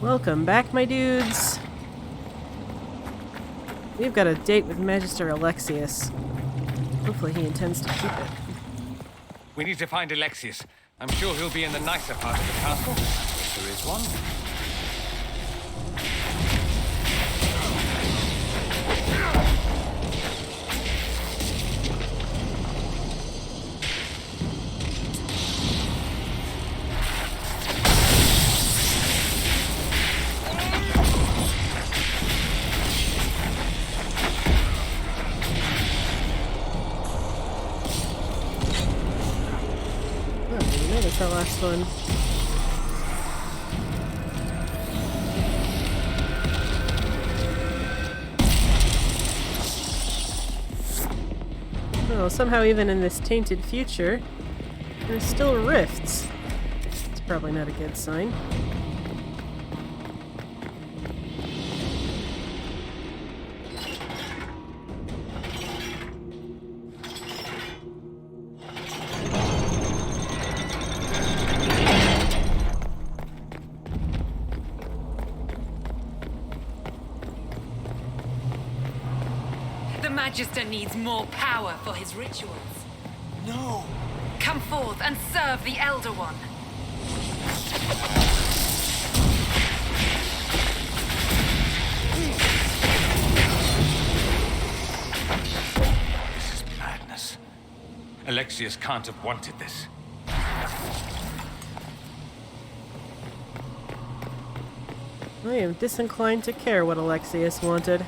Welcome back, my dudes. We've got a date with Magister Alexius. Hopefully he intends to keep it. We need to find Alexius. I'm sure he'll be in the nicer part of the castle, if there is one. That's our last one. Well, somehow even in this tainted future, there's still rifts. It's probably not a good sign. The Magister needs more power for his rituals. No! Come forth and serve the Elder One. This is madness. Alexius can't have wanted this. I am disinclined to care what Alexius wanted.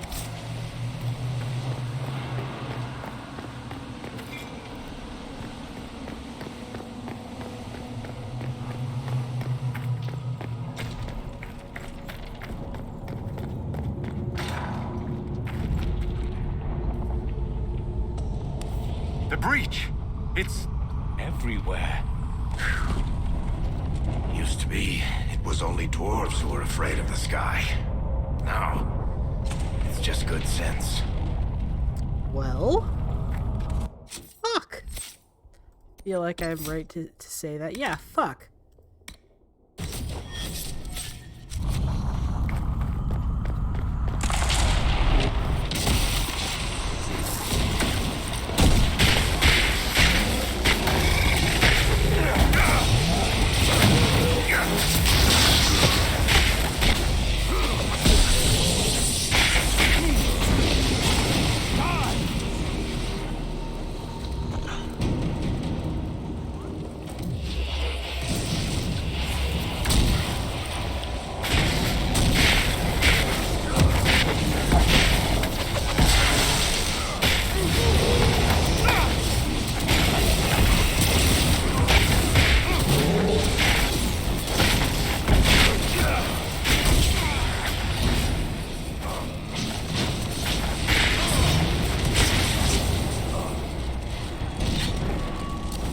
The breach! It's everywhere. Used to be, it was only dwarves who were afraid of the sky. Now, it's just good sense. Well? Fuck! Feel like I'm right to say that. Yeah, fuck.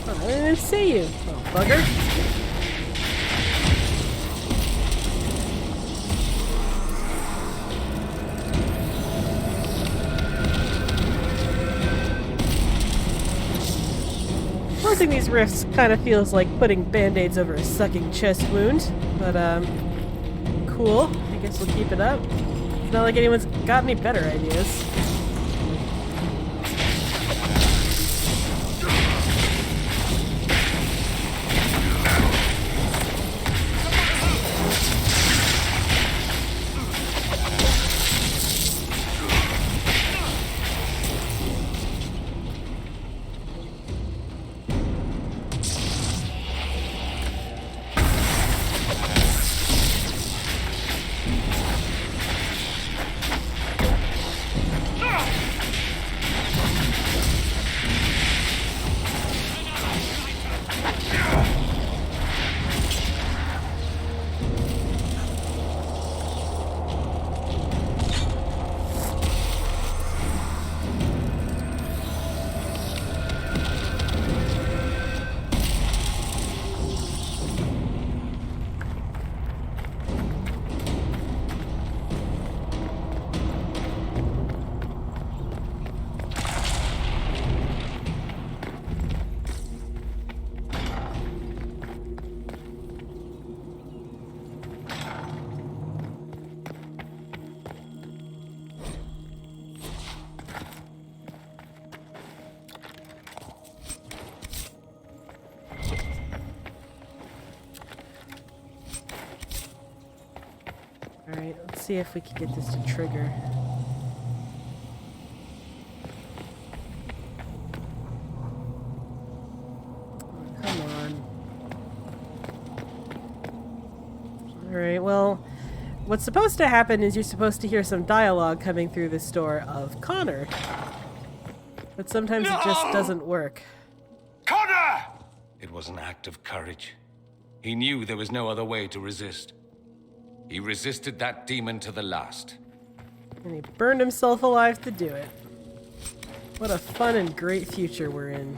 I didn't see you, little bugger. Closing these rifts kind of feels like putting band-aids over a sucking chest wound, but cool. I guess we'll keep it up. It's not like anyone's got any better ideas. Alright, let's see if we can get this to trigger. Come on. Alright, well, what's supposed to happen is you're supposed to hear some dialogue coming through this door of Connor. But sometimes it just doesn't work. Connor! It was an act of courage. He knew there was no other way to resist. He resisted that demon to the last. And he burned himself alive to do it. What a fun and great future we're in.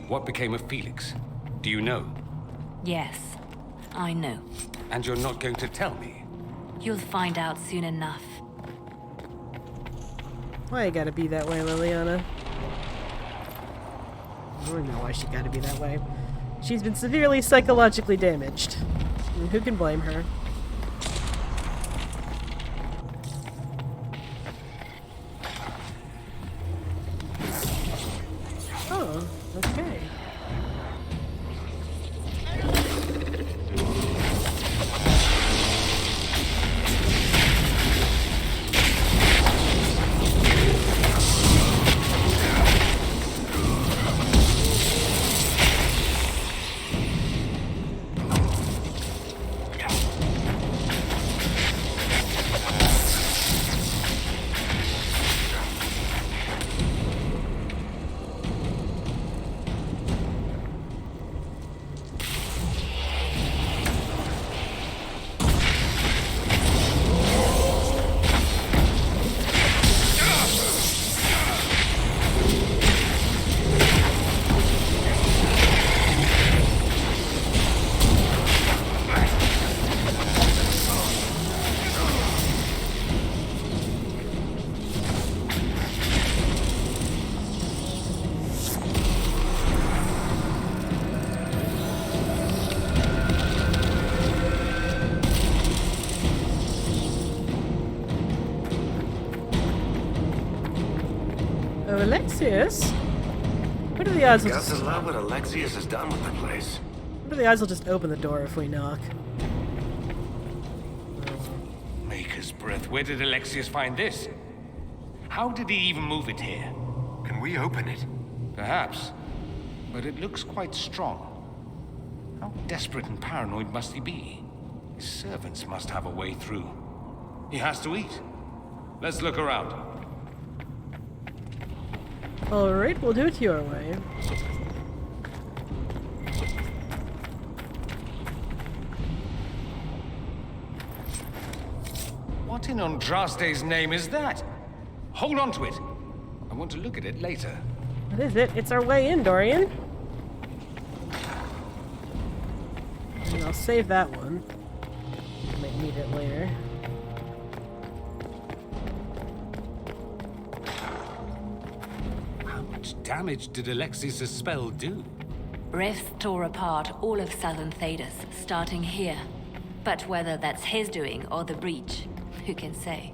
What became of Felix? Do you know? Yes, I know. And you're not going to tell me? You'll find out soon enough. Why you gotta be that way, Liliana? I don't know why she gotta be that way. She's been severely psychologically damaged. And who can blame her? Oh, okay. Oh, Alexius? What are the odds? Got to love what Alexius has done with the place. What are the odds he'll just open the door if we knock? Maker's breath. Where did Alexius find this? How did he even move it here? Can we open it? Perhaps. But it looks quite strong. How desperate and paranoid must he be? His servants must have a way through. He has to eat. Let's look around. Alright, we'll do it your way. What in Andraste's name is that? Hold on to it. I want to look at it later. What is it? It's our way in, Dorian. And I'll save that one. Might need it later. How much damage did Alexius' spell do? Rifts tore apart all of southern Thedas, starting here. But whether that's his doing or the breach, who can say?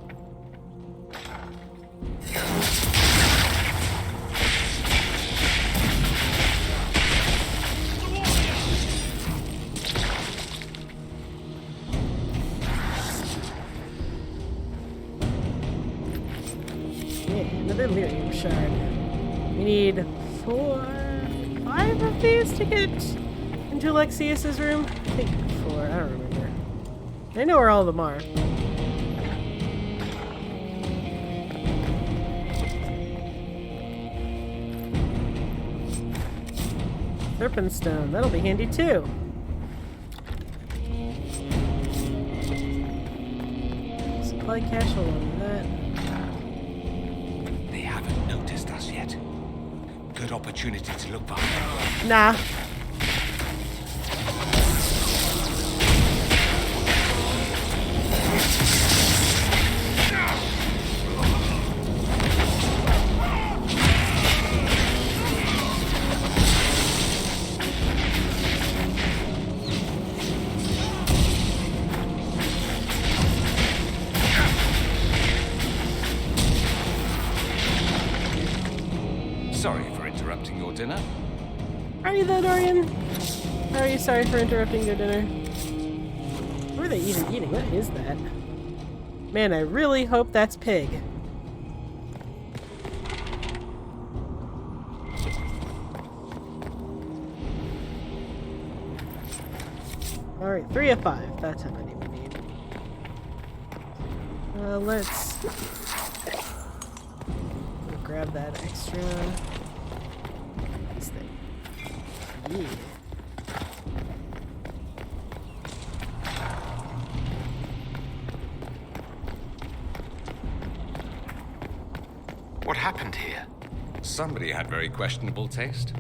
Yeah, another lyrium shard. We need 5 of these to get into Alexius's room. I think 4, I don't remember. I know where all of them are. Serpent stone, that'll be handy too. Supply cache along that. They haven't noticed us yet. Good opportunity to look behind. Nah. Sorry for interrupting your dinner. Are you though, Dorian? Are you sorry for interrupting your dinner? What are they even eating? What is that? Man, I really hope that's pig. Alright, 3 of 5. That's how many we need. Let's grab that extra. This thing. Yeah. What happened here? Somebody had very questionable taste.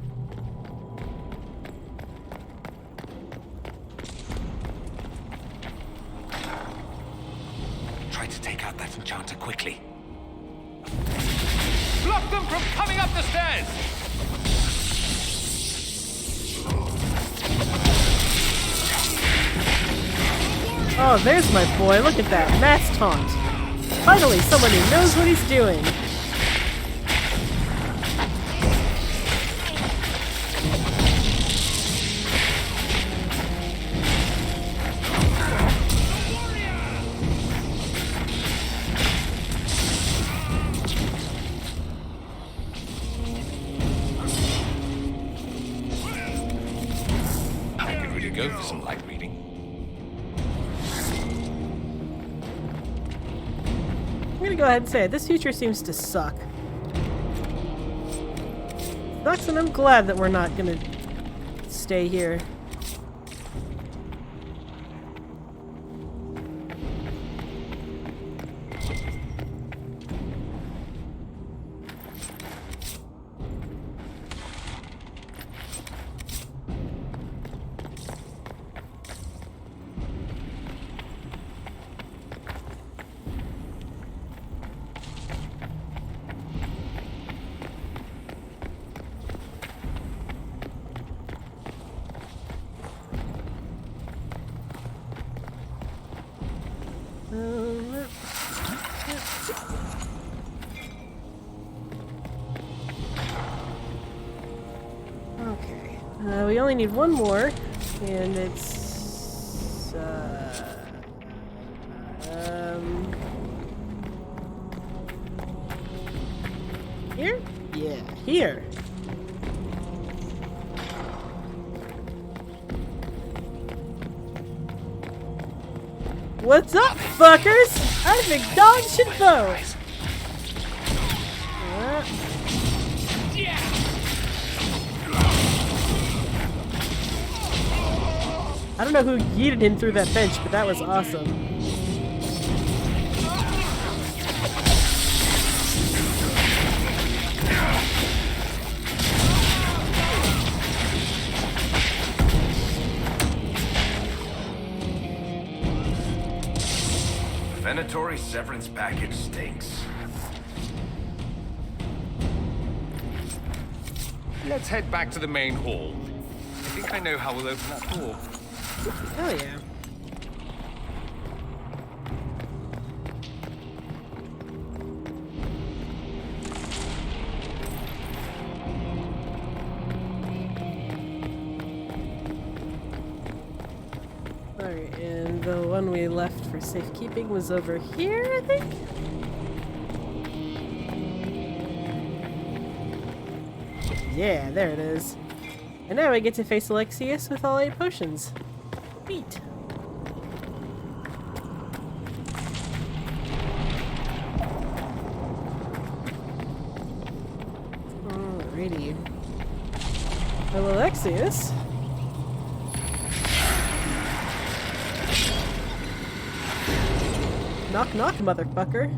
Try to take out that enchanter quickly. Block them from coming up the stairs! Oh, there's my boy. Look at that. Mass taunt. Finally, someone who knows what he's doing. I could really go for some light reading. I'm gonna go ahead and say it. This future seems to suck. Sucks, and I'm glad that we're not gonna stay here. Okay. We only need one more, and it's here? Yeah, here. What's up, fuckers? I think dogs should vote. I don't know who yeeted him through that bench, but that was awesome. Venatori severance package stinks. Let's head back to the main hall. I think I know how we'll open that door. Hell yeah. Alright, and the one we left for safekeeping was over here, I think? Yeah, there it is. And now we get to face Alexius with all 8 potions. Sweet. Alrighty. Well, Alexius. Knock knock, motherfucker.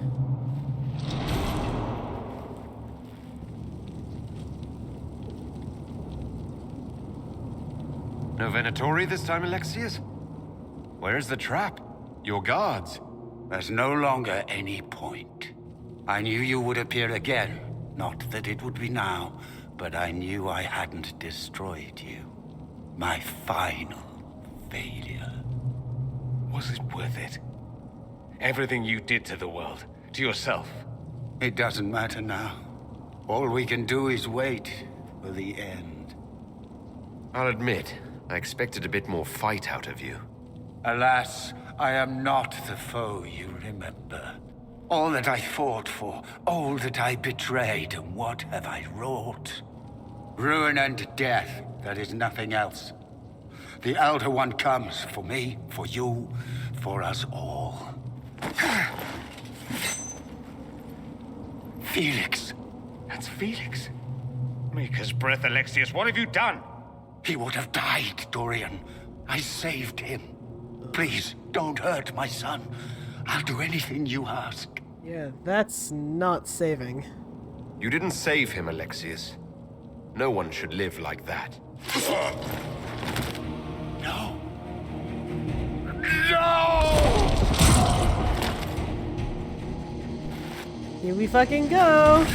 No Venatori this time, Alexius? Where's the trap? Your guards? There's no longer any point. I knew you would appear again. Not that it would be now, but I knew I hadn't destroyed you. My final failure. Was it worth it? Everything you did to the world, to yourself. It doesn't matter now. All we can do is wait for the end. I'll admit, I expected a bit more fight out of you. Alas, I am not the foe you remember. All that I fought for, all that I betrayed, and what have I wrought? Ruin and death, that is nothing else. The Elder One comes for me, for you, for us all. Felix. That's Felix. Maker's breath, Alexius. What have you done? He would have died, Dorian. I saved him. Please, don't hurt my son. I'll do anything you ask. Yeah, that's not saving. You didn't save him, Alexius. No one should live like that. No. No! Here we fucking go!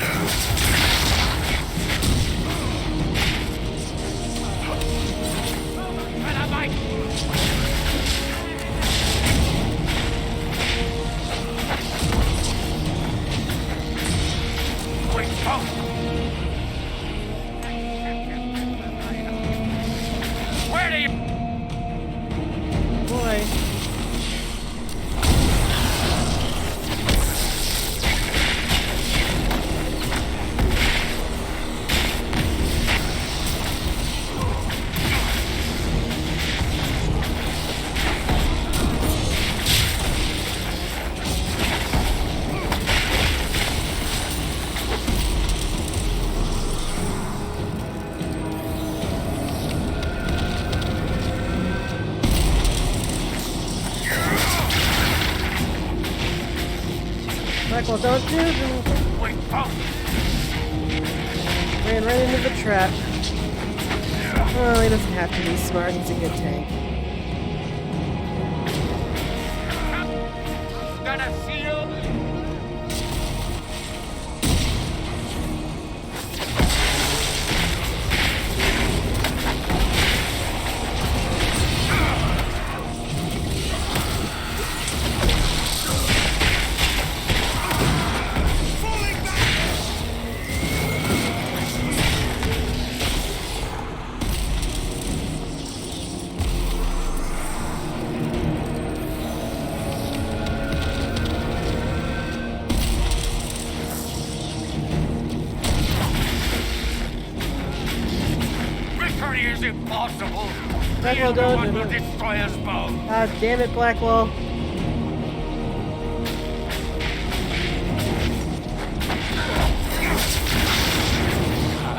Where do you... Boy. Blackwell, don't do it. Ran right into the trap. Well, he doesn't have to be smart. He's a good tank. Gonna see you. Is impossible. Blackwell, The don't one do will it. destroy us both. God damn it, Blackwell.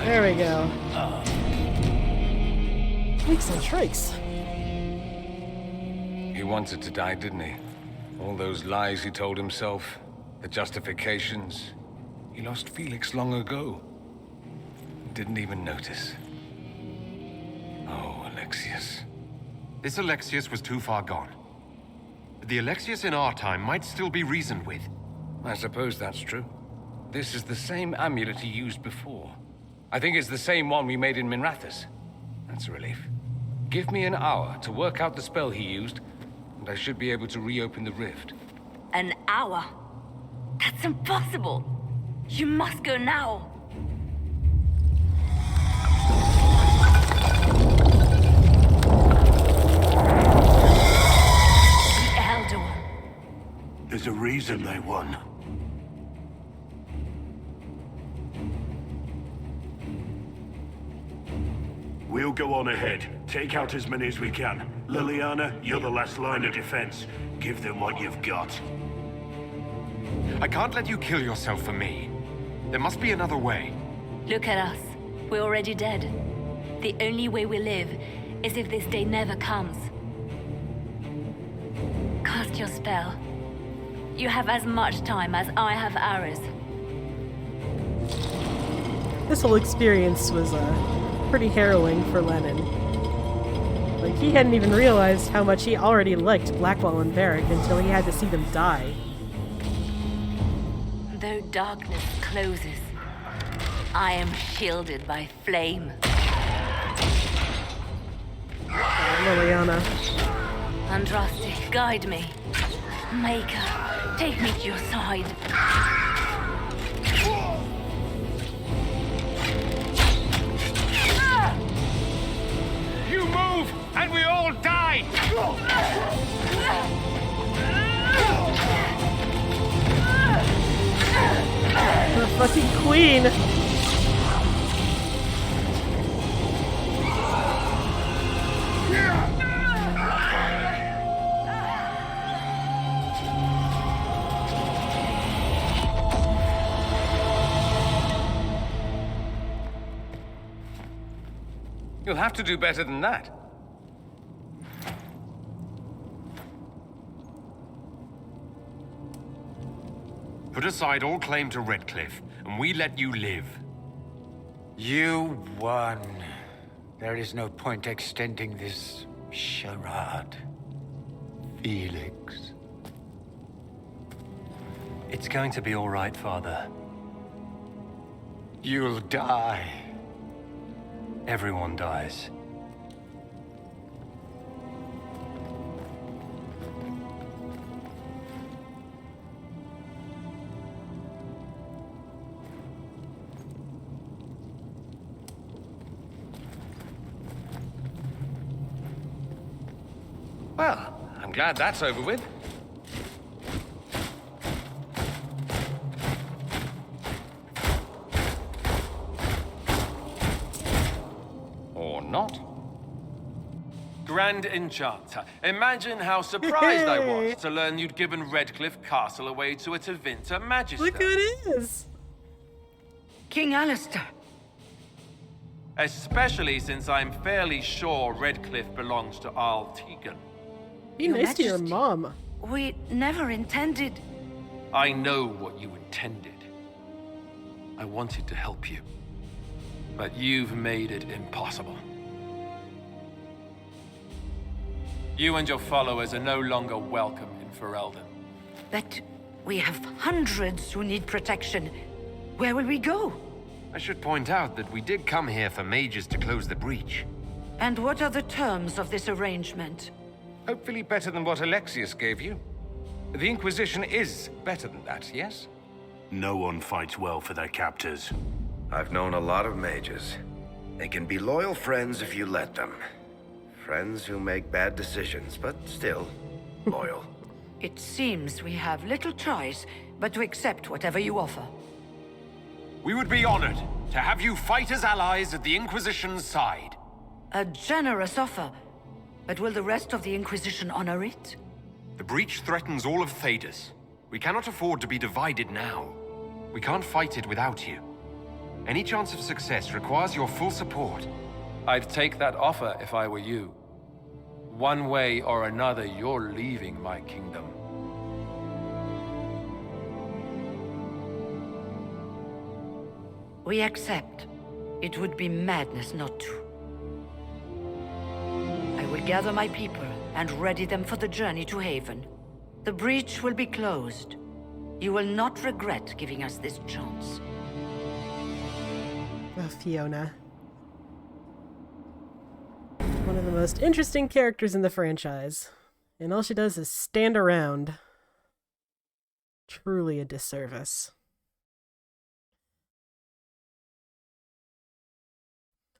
There we go. Tweaks and tricks. He wanted to die, didn't he? All those lies he told himself, the justifications. He lost Felix long ago. Didn't even notice. Oh, Alexius. This Alexius was too far gone. The Alexius in our time might still be reasoned with. I suppose that's true. This is the same amulet he used before. I think it's the same one we made in Minrathous. That's a relief. Give me an hour to work out the spell he used, and I should be able to reopen the rift. An hour? That's impossible. You must go now. The Elder One. There's a reason they won. We'll go on ahead. Take out as many as we can. Liliana, you're the last line of defense. Give them what you've got. I can't let you kill yourself for me. There must be another way. Look at us. We're already dead. The only way we live is if this day never comes. Cast your spell. You have as much time as I have hours. This whole experience was pretty harrowing for Lennon. Like, he hadn't even realized how much he already liked Blackwell and Varric until he had to see them die. Though darkness closes, I am shielded by flame. Liliana. Andraste, guide me. Maker, take me to your side. Halloween! You'll have to do better than that. Put aside all claim to Redcliffe, and we let you live. You won. There is no point extending this charade. Felix. It's going to be all right, Father. You'll die. Everyone dies. Well, I'm glad that's over with. Or not. Grand Enchanter, imagine how surprised I was to learn you'd given Redcliffe Castle away to a Tevinter Magister. Look who it is! King Alistair. Especially since I'm fairly sure Redcliffe belongs to Arl Tegan. Be Your nice to your Majesty. mom. We never intended... I know what you intended. I wanted to help you. But you've made it impossible. You and your followers are no longer welcome in Ferelden. But we have hundreds who need protection. Where will we go? I should point out that we did come here for mages to close the breach. And what are the terms of this arrangement? Hopefully better than what Alexius gave you. The Inquisition is better than that, yes? No one fights well for their captors. I've known a lot of mages. They can be loyal friends if you let them. Friends who make bad decisions, but still loyal. It seems we have little choice but to accept whatever you offer. We would be honored to have you fight as allies at the Inquisition's side. A generous offer. But will the rest of the Inquisition honor it? The breach threatens all of Thedas. We cannot afford to be divided now. We can't fight it without you. Any chance of success requires your full support. I'd take that offer if I were you. One way or another, you're leaving my kingdom. We accept. It would be madness not to. I will gather my people and ready them for the journey to Haven. The breach will be closed. You will not regret giving us this chance. Oh, Fiona. One of the most interesting characters in the franchise. And all she does is stand around. Truly a disservice.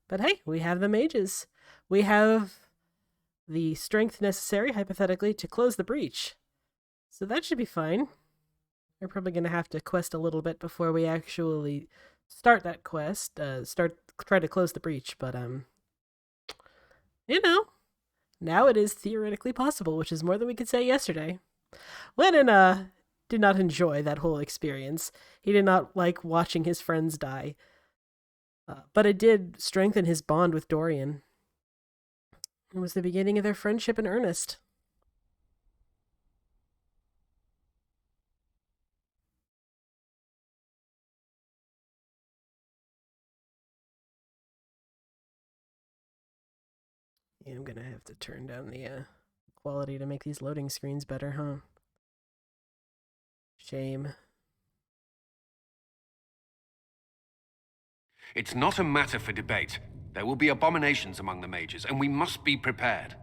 But hey, we have the mages. We have the strength necessary, hypothetically, to close the breach. So that should be fine. We're probably going to have to quest a little bit before we actually start that quest. Try to close the breach, but you know, now it is theoretically possible, which is more than we could say yesterday. Lennon did not enjoy that whole experience. He did not like watching his friends die. But it did strengthen his bond with Dorian. It was the beginning of their friendship in earnest. Yeah, I'm gonna have to turn down the quality to make these loading screens better, huh? Shame. It's not a matter for debate. There will be abominations among the mages, and we must be prepared.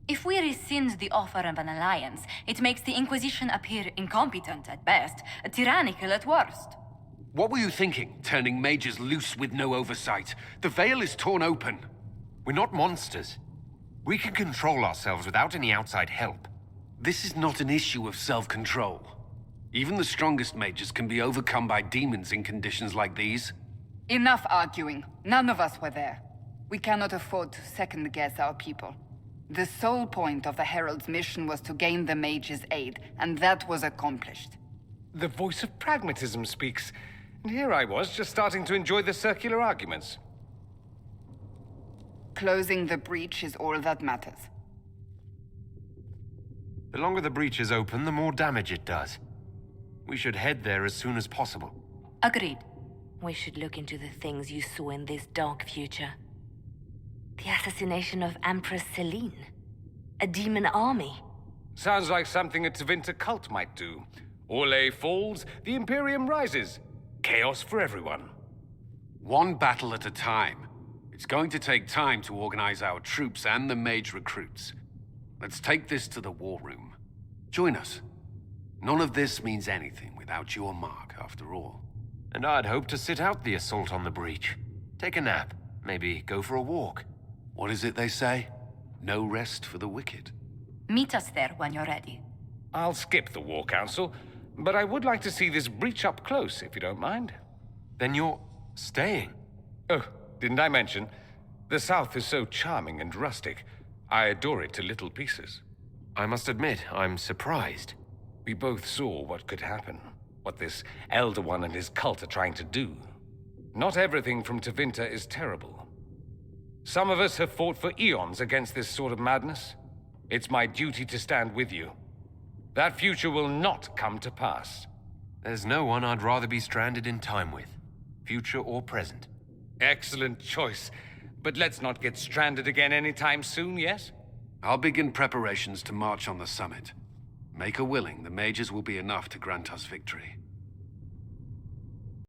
If we rescind the offer of an alliance, it makes the Inquisition appear incompetent at best, tyrannical at worst. What were you thinking, turning mages loose with no oversight? The veil is torn open. We're not monsters. We can control ourselves without any outside help. This is not an issue of self-control. Even the strongest mages can be overcome by demons in conditions like these. Enough arguing. None of us were there. We cannot afford to second-guess our people. The sole point of the Herald's mission was to gain the Mage's aid, and that was accomplished. The voice of pragmatism speaks. And here I was, just starting to enjoy the circular arguments. Closing the breach is all that matters. The longer the breach is open, the more damage it does. We should head there as soon as possible. Agreed. We should look into the things you saw in this dark future. The assassination of Empress Celine. A demon army. Sounds like something a Tevinter cult might do. Orlais falls, the Imperium rises. Chaos for everyone. One battle at a time. It's going to take time to organize our troops and the mage recruits. Let's take this to the war room. Join us. None of this means anything without your mark, after all. And I'd hoped to sit out the assault on the breach. Take a nap, maybe go for a walk. What is it they say? No rest for the wicked. Meet us there when you're ready. I'll skip the War Council, but I would like to see this breach up close, if you don't mind. Then you're staying? Oh, didn't I mention? The South is so charming and rustic. I adore it to little pieces. I must admit, I'm surprised. We both saw what could happen, what this Elder One and his cult are trying to do. Not everything from Tevinter is terrible. Some of us have fought for eons against this sort of madness. It's my duty to stand with you. That future will not come to pass. There's no one I'd rather be stranded in time with, future or present. Excellent choice. But let's not get stranded again anytime soon, yes? I'll begin preparations to march on the summit. Make a willing, the mages will be enough to grant us victory.